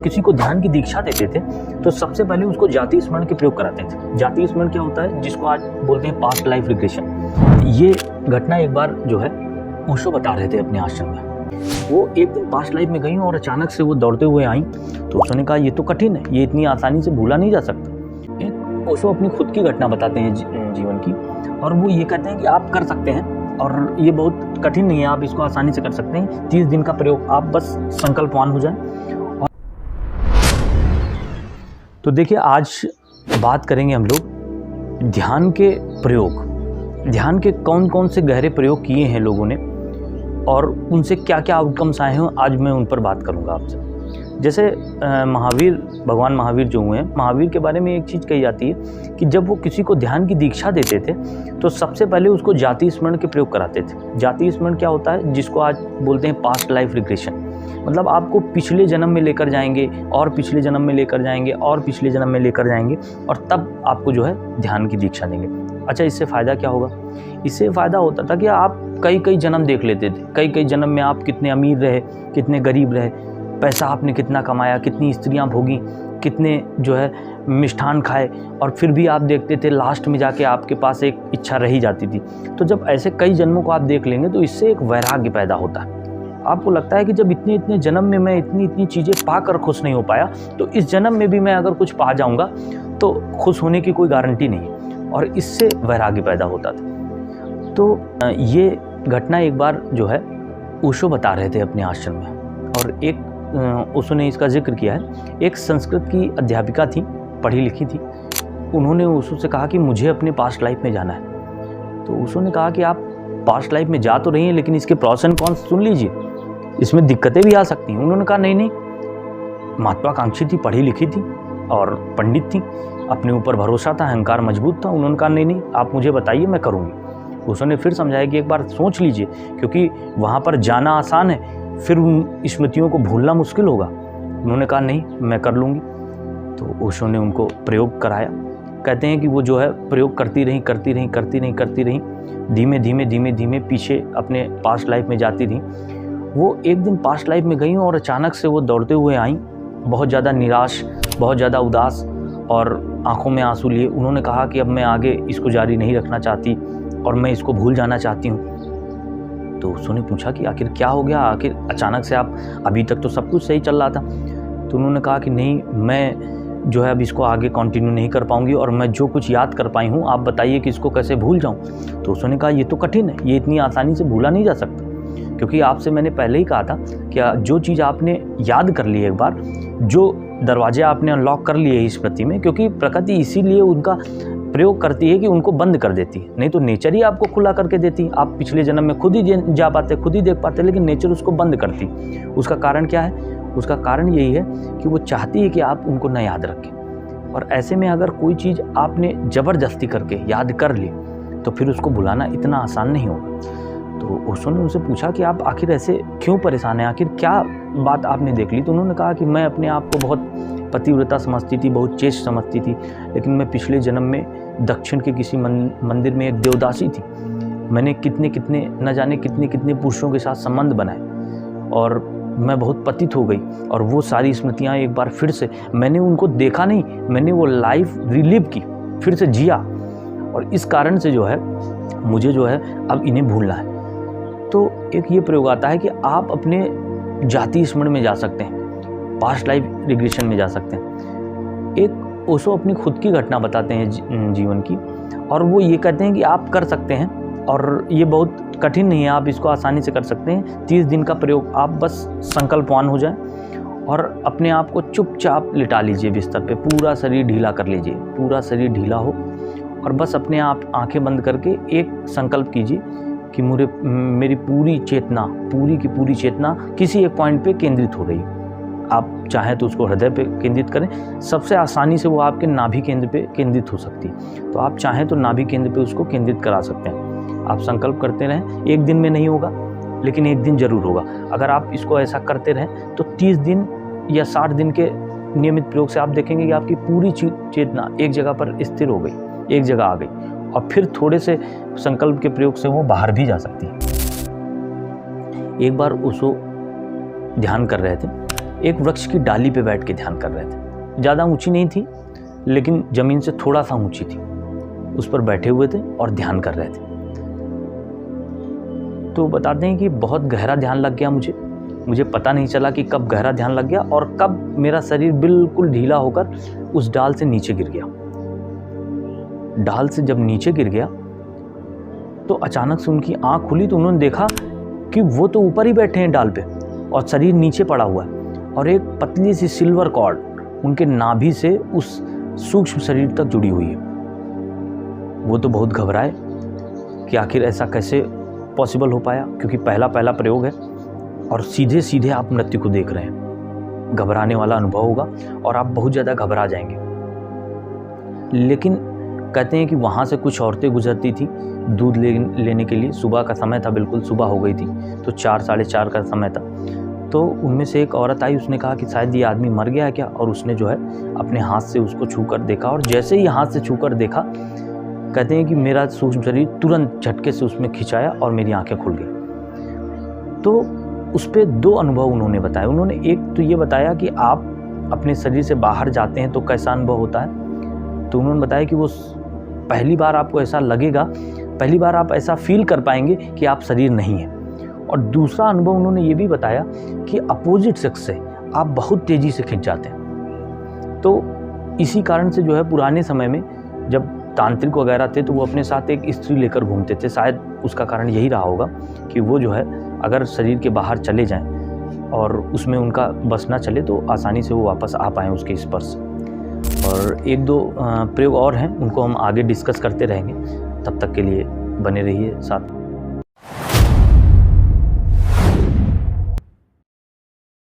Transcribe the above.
किसी को ध्यान की दीक्षा देते थे तो सबसे पहले उसको जाति स्मरण के प्रयोग कराते थे। जाति स्मरण क्या होता है, जिसको आज बोलते हैं पास्ट लाइफ रिग्रेशन। ये घटना एक बार जो है ओशो बता रहे थे अपने आश्रम में। वो एक दिन पास्ट लाइफ में गई और अचानक से वो दौड़ते हुए आई तो उसने कहा ये तो कठिन है, ये इतनी आसानी से भूला नहीं जा सकता। ओशो अपनी खुद की घटना बताते हैं जीवन की, और वो ये कहते हैं कि आप कर सकते हैं और ये बहुत कठिन नहीं है, आप इसको आसानी से कर सकते हैं। 30 दिन का प्रयोग, आप बस संकल्पवान हो जाए। तो देखिए, आज बात करेंगे हम लोग ध्यान के प्रयोग, ध्यान के कौन कौन से गहरे प्रयोग किए हैं लोगों ने और उनसे क्या क्या आउटकम्स आए हैं, आज मैं उन पर बात करूंगा आपसे। जैसे भगवान महावीर जो हुए हैं, महावीर के बारे में एक चीज़ कही जाती है कि जब वो किसी को ध्यान की दीक्षा देते थे तो सबसे पहले उसको जाति स्मरण के प्रयोग कराते थे। जाति स्मरण क्या होता है, जिसको आज बोलते हैं पास्ट लाइफ रिग्रेशन। मतलब आपको पिछले जन्म में लेकर जाएंगे और पिछले जन्म में लेकर जाएंगे और पिछले जन्म में लेकर जाएंगे और तब आपको जो है ध्यान की दीक्षा देंगे। अच्छा, इससे फ़ायदा क्या होगा? इससे फ़ायदा होता था कि आप कई जन्म देख लेते थे। कई जन्म में आप कितने अमीर रहे, कितने गरीब रहे, पैसा आपने कितना कमाया, कितनी स्त्रियां भोगी, कितने जो है मिष्ठान खाए, और फिर भी आप देखते थे लास्ट में जाके आपके पास एक इच्छा रही जाती थी। तो जब ऐसे कई जन्मों को आप देख लेंगे तो इससे एक वैराग्य पैदा होता है। आपको लगता है कि जब इतने जन्म में मैं इतनी चीज़ें पाकर खुश नहीं हो पाया, तो इस जन्म में भी मैं अगर कुछ पा जाऊंगा तो खुश होने की कोई गारंटी नहीं है, और इससे वैराग्य पैदा होता था। तो ये घटना एक बार जो है ओशो बता रहे थे अपने आश्रम में, और एक ओशो ने इसका जिक्र किया है। एक संस्कृत की अध्यापिका थी, पढ़ी लिखी थी। उन्होंने ओशो से कहा कि मुझे अपने पास्ट लाइफ में जाना है। तो ओशो ने कहा कि आप पास्ट लाइफ में जा तो रही हैं, लेकिन इसके प्रॉस एंड कॉन्स सुन लीजिए, इसमें दिक्कतें भी आ सकती हैं। उन्होंने कहा नहीं, महत्वाकांक्षी थी, पढ़ी लिखी थी और पंडित थी, अपने ऊपर भरोसा था, अहंकार मजबूत था। उन्होंने कहा नहीं, आप मुझे बताइए, मैं करूँगी। उसने फिर समझाया कि एक बार सोच लीजिए, क्योंकि वहाँ पर जाना आसान है, फिर उन स्मृतियों को भूलना मुश्किल होगा। उन्होंने कहा नहीं, मैं कर लूँगी। तो ओशो ने उनको प्रयोग कराया। कहते हैं कि वो जो है प्रयोग करती रही, धीमे पीछे अपने पास्ट लाइफ में जाती रही। वो एक दिन पास्ट लाइफ में गई और अचानक से वो दौड़ते हुए आई, बहुत ज़्यादा निराश, बहुत ज़्यादा उदास और आंखों में आंसू लिए। उन्होंने कहा कि अब मैं आगे इसको जारी नहीं रखना चाहती और मैं इसको भूल जाना चाहती हूँ। तो उसने पूछा कि आखिर क्या हो गया, आखिर अचानक से आप, अभी तक तो सब कुछ सही चल रहा था। तो उन्होंने कहा कि नहीं, मैं जो है अब इसको आगे कंटिन्यू नहीं कर पाऊंगी, और मैं जो कुछ याद कर पाई हूँ, आप बताइए कि इसको कैसे भूल जाऊँ। तो उसने कहा ये तो कठिन है, ये इतनी आसानी से भूला नहीं जा सकता, क्योंकि आपसे मैंने पहले ही कहा था कि जो चीज़ आपने याद कर ली है एक बार, जो दरवाजे आपने अनलॉक कर लिए इस प्रति में, क्योंकि प्रकृति इसीलिए उनका प्रयोग करती है कि उनको बंद कर देती है, नहीं तो नेचर ही आपको खुला करके देती। आप पिछले जन्म में खुद ही जा पाते, खुद ही देख पाते, लेकिन नेचर उसको बंद करती। उसका कारण क्या है? उसका कारण यही है कि वो चाहती है कि आप उनको न याद रखें। और ऐसे में अगर कोई चीज़ आपने ज़बरदस्ती करके याद कर ली तो फिर उसको भुलाना इतना आसान नहीं होगा। तो ओशो ने उनसे पूछा कि आप आखिर ऐसे क्यों परेशान हैं, आखिर क्या बात आपने देख ली। तो उन्होंने कहा कि मैं अपने आप को बहुत पतिव्रता समझती थी, बहुत चेष्ट समझती थी, लेकिन मैं पिछले जन्म में दक्षिण के किसी मंदिर में एक देवदासी थी। मैंने कितने न जाने कितने पुरुषों के साथ संबंध बनाए और मैं बहुत पतित हो गई, और वो सारी स्मृतियाँ एक बार फिर से, मैंने उनको देखा नहीं, मैंने वो लाइफ रिलीव की, फिर से जिया, और इस कारण से जो है मुझे जो है अब इन्हें भूलना है। तो एक ये प्रयोग आता है कि आप अपने जाति स्मरण में जा सकते हैं, पास्ट लाइफ रिग्रेशन में जा सकते हैं। एक ओशो अपनी खुद की घटना बताते हैं जीवन की, और वो ये कहते हैं कि आप कर सकते हैं और ये बहुत कठिन नहीं है, आप इसको आसानी से कर सकते हैं। 30 दिन का प्रयोग, आप बस संकल्पवान हो जाएं और अपने आप को चुपचाप लिटा लीजिए बिस्तर पे, पूरा शरीर ढीला कर लीजिए, पूरा शरीर ढीला हो, और बस अपने आप आंखें बंद करके एक संकल्प कीजिए कि मेरी पूरी की पूरी चेतना किसी एक पॉइंट पे केंद्रित हो रही है। आप चाहें तो उसको हृदय पे केंद्रित करें, सबसे आसानी से वो आपके नाभि केंद्र पे केंद्रित हो सकती है। तो आप चाहें तो नाभि केंद्र पे उसको केंद्रित करा सकते हैं। आप संकल्प करते रहें, एक दिन में नहीं होगा लेकिन एक दिन जरूर होगा। अगर आप इसको ऐसा करते रहें तो 30 दिन या 60 दिन के नियमित प्रयोग से आप देखेंगे कि आपकी पूरी चेतना एक जगह पर स्थिर हो गई, एक जगह आ गई, और फिर थोड़े से संकल्प के प्रयोग से वो बाहर भी जा सकती है। एक बार ओशो ध्यान कर रहे थे एक वृक्ष की डाली पे बैठ के ध्यान कर रहे थे। ज़्यादा ऊंची नहीं थी, लेकिन ज़मीन से थोड़ा सा ऊंची थी। उस पर बैठे हुए थे और ध्यान कर रहे थे। तो बताते हैं कि बहुत गहरा ध्यान लग गया मुझे पता नहीं चला कि कब गहरा ध्यान लग गया और कब मेरा शरीर बिल्कुल ढीला होकर उस डाल से नीचे गिर गया। डाल से जब नीचे गिर गया तो अचानक से उनकी आंख खुली तो उन्होंने देखा कि वो तो ऊपर ही बैठे हैं डाल पे और शरीर नीचे पड़ा हुआ है और एक पतली सी सिल्वर कॉर्ड उनके नाभि से उस सूक्ष्म शरीर तक जुड़ी हुई है। वो तो बहुत घबराए कि आखिर ऐसा कैसे पॉसिबल हो पाया, क्योंकि पहला प्रयोग है और सीधे सीधे आप मृत्यु को देख रहे हैं। घबराने वाला अनुभव होगा और आप बहुत ज़्यादा घबरा जाएंगे। लेकिन कहते हैं कि वहाँ से कुछ औरतें गुजरती थी दूध लेने के लिए। सुबह का समय था, बिल्कुल सुबह हो गई थी, तो 4 साढ़े 4 का समय था। तो उनमें से एक औरत आई, उसने कहा कि शायद ये आदमी मर गया है क्या, और उसने जो है अपने हाथ से उसको छू कर देखा और जैसे ही हाथ से छू कर देखा, कहते हैं कि मेरा सूक्ष्म शरीर तुरंत झटके से उसमें खिंचाया और मेरी आंखें खुल गई। तो उस पर 2 अनुभव उन्होंने बताया। उन्होंने एक तो ये बताया कि आप अपने शरीर से बाहर जाते हैं तो कैसा अनुभव होता है। तो उन्होंने बताया कि वो पहली बार आपको ऐसा लगेगा, पहली बार आप ऐसा फील कर पाएंगे कि आप शरीर नहीं हैं। और दूसरा अनुभव उन्होंने ये भी बताया कि अपोजिट सेक्स से आप बहुत तेज़ी से खिंच जाते हैं। तो इसी कारण से जो है पुराने समय में जब तांत्रिक वगैरह थे तो वो अपने साथ एक स्त्री लेकर घूमते थे। शायद उसका कारण यही रहा होगा कि वो जो है अगर शरीर के बाहर चले जाएं और उसमें उनका बस ना चले तो आसानी से वो वापस आ पाएँ उसके स्पर्श से। और 1-2 प्रयोग और हैं, उनको हम आगे डिस्कस करते रहेंगे। तब तक के लिए बने रहिए साथ।